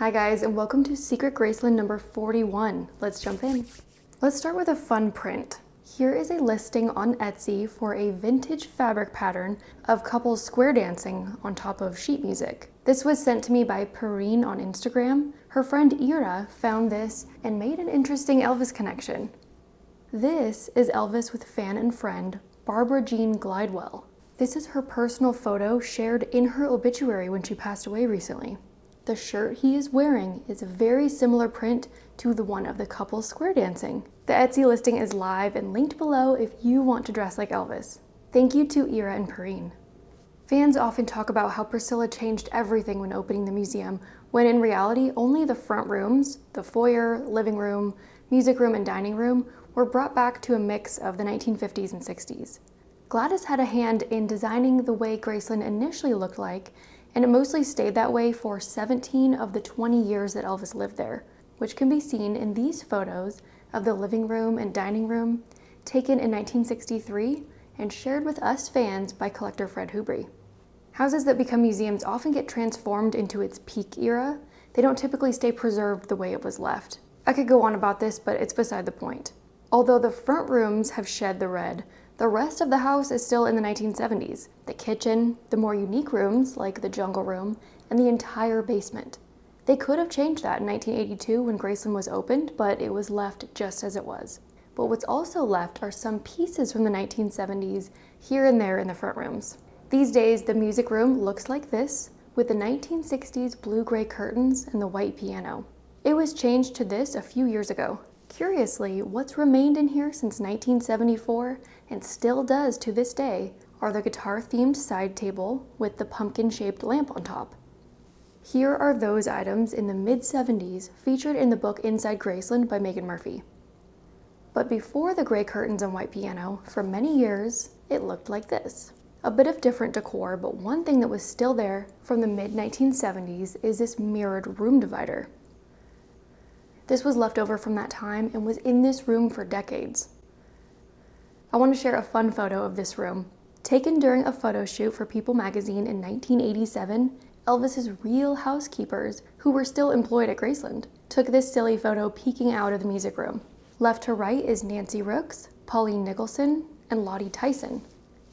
Hi guys, and welcome to Secret Graceland number 41. Let's jump in. Let's start with a fun print. Here is a listing on Etsy for a vintage fabric pattern of couples square dancing on top of sheet music. This was sent to me by Perrine on Instagram. Her friend Ira found this and made an interesting Elvis connection. This is Elvis with fan and friend Barbara Jean Glidewell. This is her personal photo shared in her obituary when she passed away recently. The shirt he is wearing is a very similar print to the one of the couple square dancing. The Etsy listing is live and linked below if you want to dress like Elvis. Thank you to Ira and Perrine. Fans often talk about how Priscilla changed everything when opening the museum, when in reality only the front rooms, the foyer, living room, music room, and dining room were brought back to a mix of the 1950s and 60s. Gladys had a hand in designing the way Graceland initially looked like, and it mostly stayed that way for 17 of the 20 years that Elvis lived there, which can be seen in these photos of the living room and dining room taken in 1963 and shared with us fans by collector Fred Whobrey. Houses that become museums often get transformed into its peak era. They don't typically stay preserved the way it was left. I could go on about this, but it's beside the point. Although the front rooms have shed the red, the rest of the house is still in the 1970s. The kitchen, the more unique rooms like the jungle room, and the entire basement. They could have changed that in 1982 when Graceland was opened, but it was left just as it was. But what's also left are some pieces from the 1970s here and there in the front rooms. These days, the music room looks like this, with the 1960s blue-gray curtains and the white piano. It was changed to this a few years ago. Curiously, what's remained in here since 1974 and still does to this day are the guitar-themed side table with the pumpkin-shaped lamp on top. Here are those items in the mid-70s featured in the book Inside Graceland by Meghan Murphy. But before the gray curtains and white piano, for many years, it looked like this. A bit of different decor, but one thing that was still there from the mid-1970s is this mirrored room divider. This was left over from that time and was in this room for decades. I want to share a fun photo of this room. Taken during a photo shoot for People magazine in 1987, Elvis's real housekeepers, who were still employed at Graceland, took this silly photo peeking out of the music room. Left to right is Nancy Rooks, Pauline Nicholson, and Lottie Tyson.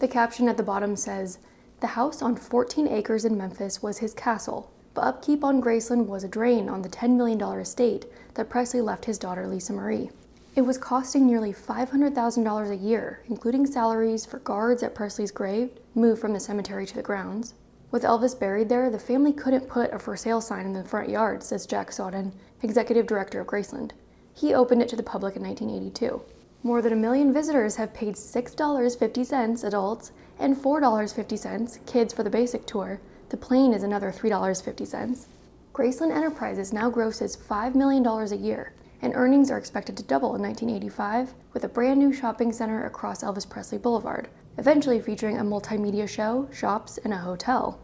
The caption at the bottom says, "The house on 14 acres in Memphis was his castle, but upkeep on Graceland was a drain on the $10 million estate that Presley left his daughter Lisa Marie. It was costing nearly $500,000 a year, including salaries for guards at Presley's grave, moved from the cemetery to the grounds. With Elvis buried there, the family couldn't put a for sale sign in the front yard," says Jack Sawden, executive director of Graceland. He opened it to the public in 1982. More than 1 million visitors have paid $6.50 adults and $4.50 kids for the basic tour. The plane is another $3.50. Graceland Enterprises now grosses $5 million a year, and earnings are expected to double in 1985 with a brand new shopping center across Elvis Presley Boulevard, eventually featuring a multimedia show, shops, and a hotel.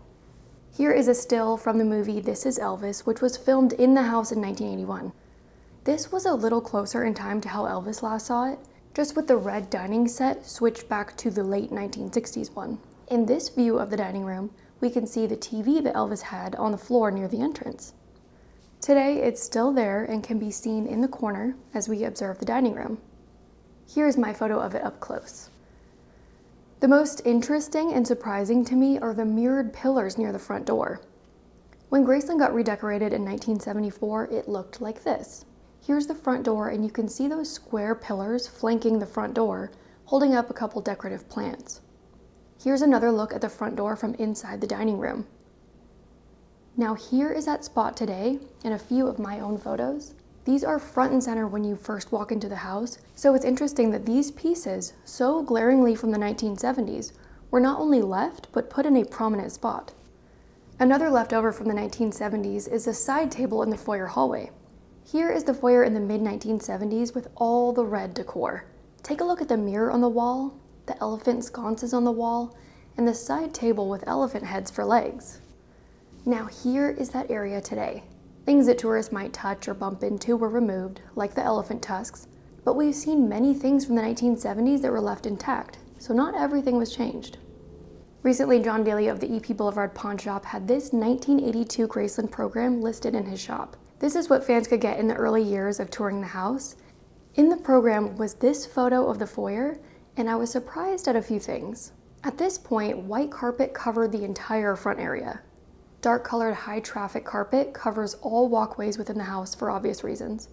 Here is a still from the movie This Is Elvis, which was filmed in the house in 1981. This was a little closer in time to how Elvis last saw it, just with the red dining set switched back to the late 1960s one. In this view of the dining room, we can see the TV that Elvis had on the floor near the entrance. Today, it's still there and can be seen in the corner as we observe the dining room. Here's my photo of it up close. The most interesting and surprising to me are the mirrored pillars near the front door. When Graceland got redecorated in 1974, it looked like this. Here's the front door, and you can see those square pillars flanking the front door, holding up a couple decorative plants. Here's another look at the front door from inside the dining room. Now here is that spot today, and a few of my own photos. These are front and center when you first walk into the house, so it's interesting that these pieces, so glaringly from the 1970s, were not only left, but put in a prominent spot. Another leftover from the 1970s is the side table in the foyer hallway. Here is the foyer in the mid-1970s with all the red decor. Take a look at the mirror on the wall, the elephant sconces on the wall, and the side table with elephant heads for legs. Now here is that area today. Things that tourists might touch or bump into were removed, like the elephant tusks, but we've seen many things from the 1970s that were left intact, so not everything was changed. Recently, John Daly of the 𝐓𝐢𝐷 Blvd Pawn Shop had this 1982 Graceland program listed in his shop. This is what fans could get in the early years of touring the house. In the program was this photo of the foyer, and I was surprised at a few things. At this point, white carpet covered the entire front area. Dark-colored high-traffic carpet covers all walkways within the house for obvious reasons.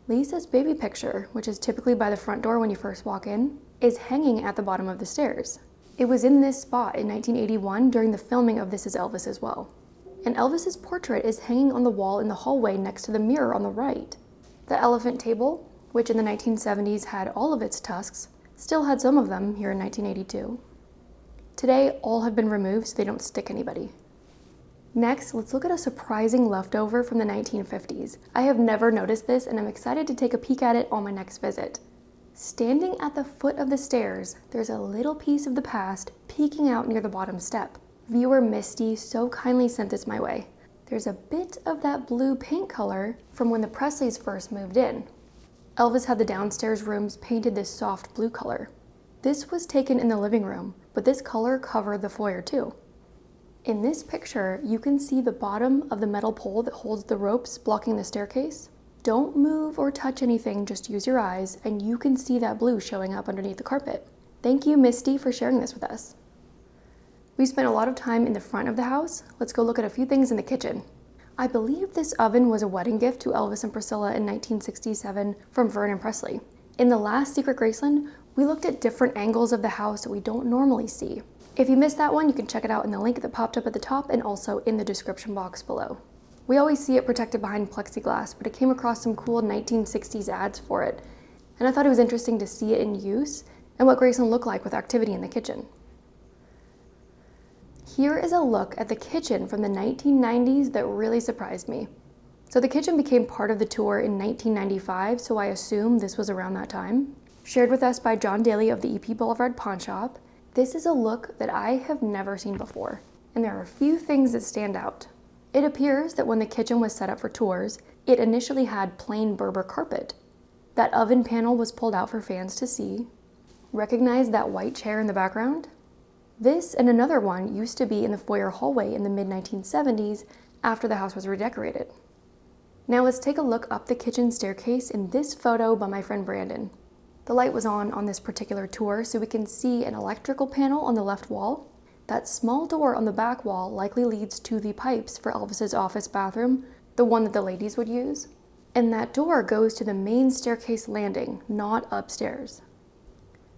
Lisa's baby picture, which is typically by the front door when you first walk in, is hanging at the bottom of the stairs. It was in this spot in 1981 during the filming of This Is Elvis as well. And Elvis's portrait is hanging on the wall in the hallway next to the mirror on the right. The elephant table, which in the 1970s had all of its tusks, still had some of them here in 1982. Today, all have been removed so they don't stick anybody. Next, let's look at a surprising leftover from the 1950s. I have never noticed this, and I'm excited to take a peek at it on my next visit. Standing at the foot of the stairs, there's a little piece of the past peeking out near the bottom step. Viewer Misty so kindly sent this my way. There's a bit of that blue paint color from when the Presleys first moved in. Elvis had the downstairs rooms painted this soft blue color. This was taken in the living room, but this color covered the foyer too. In this picture, you can see the bottom of the metal pole that holds the ropes blocking the staircase. Don't move or touch anything, just use your eyes, and you can see that blue showing up underneath the carpet. Thank you, Misty, for sharing this with us. We spent a lot of time in the front of the house. Let's go look at a few things in the kitchen. I believe this oven was a wedding gift to Elvis and Priscilla in 1967 from Vernon Presley. In the last Secret Graceland, we looked at different angles of the house that we don't normally see. If you missed that one, you can check it out in the link that popped up at the top and also in the description box below. We always see it protected behind plexiglass, but I came across some cool 1960s ads for it, and I thought it was interesting to see it in use and what Graceland looked like with activity in the kitchen. Here is a look at the kitchen from the 1990s that really surprised me. So the kitchen became part of the tour in 1995, so I assume this was around that time. Shared with us by John Daly of the 𝐓𝐢𝐷 Blvd Pawn Shop, this is a look that I have never seen before, and there are a few things that stand out. It appears that when the kitchen was set up for tours, it initially had plain Berber carpet. That oven panel was pulled out for fans to see. Recognize that white chair in the background? This and another one used to be in the foyer hallway in the mid-1970s after the house was redecorated. Now let's take a look up the kitchen staircase in this photo by my friend Brandon. The light was on this particular tour, so we can see an electrical panel on the left wall. That small door on the back wall likely leads to the pipes for Elvis's office bathroom, the one that the ladies would use. And that door goes to the main staircase landing, not upstairs.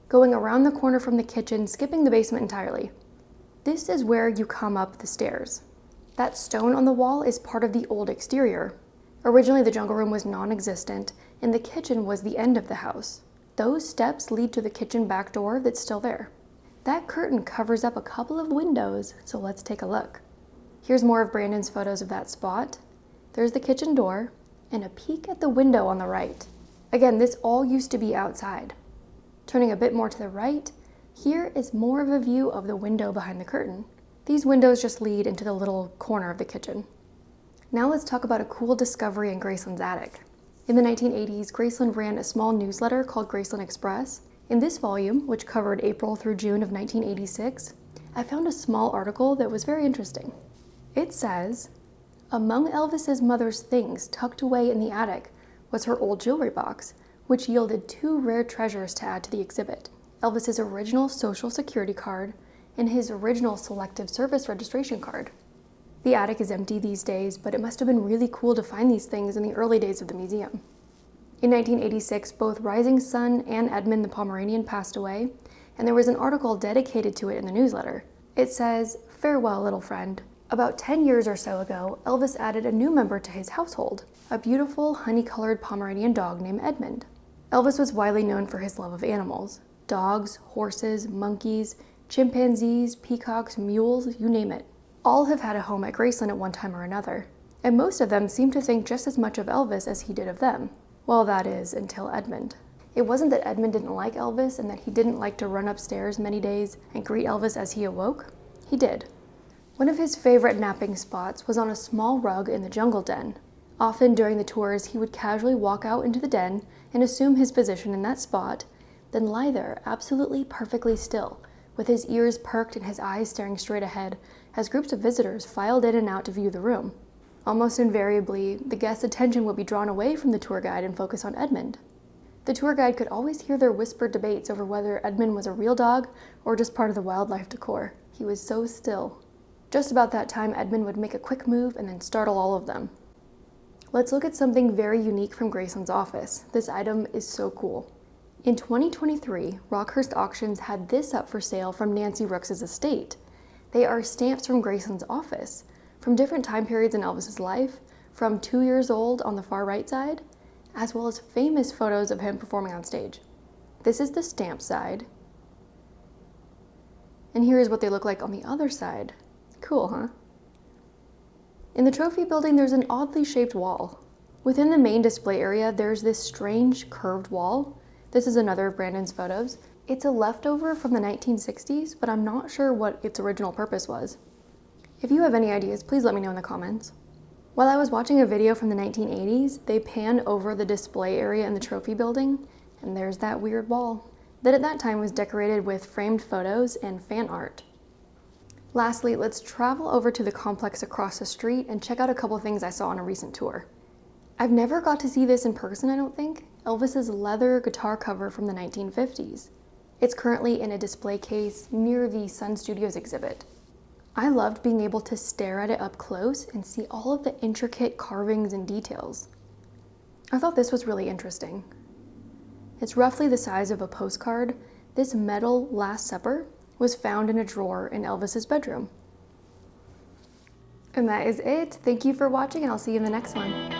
Going around the corner from the kitchen, skipping the basement entirely. This is where you come up the stairs. That stone on the wall is part of the old exterior. Originally, the jungle room was non-existent, and the kitchen was the end of the house. Those steps lead to the kitchen back door that's still there. That curtain covers up a couple of windows, so let's take a look. Here's more of Brandon's photos of that spot. There's the kitchen door, and a peek at the window on the right. Again, this all used to be outside. Turning a bit more to the right, here is more of a view of the window behind the curtain. These windows just lead into the little corner of the kitchen. Now let's talk about a cool discovery in Graceland's attic. In the 1980s, Graceland ran a small newsletter called Graceland Express. In this volume, which covered April through June of 1986, I found a small article that was very interesting. It says, among Elvis's mother's things tucked away in the attic was her old jewelry box, which yielded two rare treasures to add to the exhibit: Elvis's original Social Security card and his original Selective Service registration card. The attic is empty these days, but it must have been really cool to find these things in the early days of the museum. In 1986, both Rising Sun and Edmund the Pomeranian passed away, and there was an article dedicated to it in the newsletter. It says, "Farewell, little friend. About 10 years or so ago, Elvis added a new member to his household, a beautiful honey-colored Pomeranian dog named Edmund. Elvis was widely known for his love of animals: dogs, horses, monkeys, chimpanzees, peacocks, mules, you name it. All have had a home at Graceland at one time or another, and most of them seem to think just as much of Elvis as he did of them. Well, that is, until Edmund. It wasn't that Edmund didn't like Elvis and that he didn't like to run upstairs many days and greet Elvis as he awoke. He did. One of his favorite napping spots was on a small rug in the jungle den. Often during the tours, he would casually walk out into the den and assume his position in that spot, then lie there absolutely perfectly still, with his ears perked and his eyes staring straight ahead as groups of visitors filed in and out to view the room. Almost invariably, the guests' attention would be drawn away from the tour guide and focus on Edmund. The tour guide could always hear their whispered debates over whether Edmund was a real dog or just part of the wildlife decor. He was so still. Just about that time, Edmund would make a quick move and then startle all of them. Let's look at something very unique from Graceland's office. This item is so cool. In 2023, Rockhurst Auctions had this up for sale from Nancy Rooks' estate. They are stamps from Graceland's office, from different time periods in Elvis's life, from 2 years old on the far right side, as well as famous photos of him performing on stage. This is the stamp side. And here is what they look like on the other side. Cool, huh? In the trophy building, there's an oddly shaped wall. Within the main display area, there's this strange curved wall. This is another of Brandon's photos. It's a leftover from the 1960s, but I'm not sure what its original purpose was. If you have any ideas, please let me know in the comments. While I was watching a video from the 1980s, they pan over the display area in the trophy building, and there's that weird wall that at that time was decorated with framed photos and fan art. Lastly, let's travel over to the complex across the street and check out a couple things I saw on a recent tour. I've never got to see this in person, I don't think, Elvis's leather guitar cover from the 1950s. It's currently in a display case near the Sun Studios exhibit. I loved being able to stare at it up close and see all of the intricate carvings and details. I thought this was really interesting. It's roughly the size of a postcard. This metal Last Supper was found in a drawer in Elvis's bedroom. And that is it. Thank you for watching, and I'll see you in the next one.